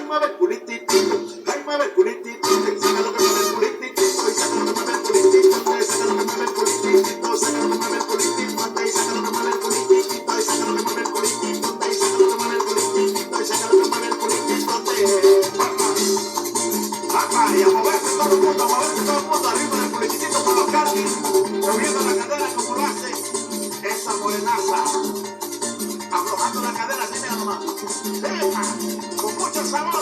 mueve el culitito, ay, mueve el culitito, saca lo que mueve el culitito, y saca lo que mueve el culitito, saca lo que mueve el culitito, saca lo que mueve el culitito, y saca lo que mueve el culitito, y saca lo que mueve el culitito, y saca lo que mueve el culitito, y saca lo que mueve el culitito, papá, y a moverse todo el mundo, arriba del culitito con los carnes, moviendo la cadera como lo hace esa morenaza, aflojando la cadera así nada más, con mucho sabor.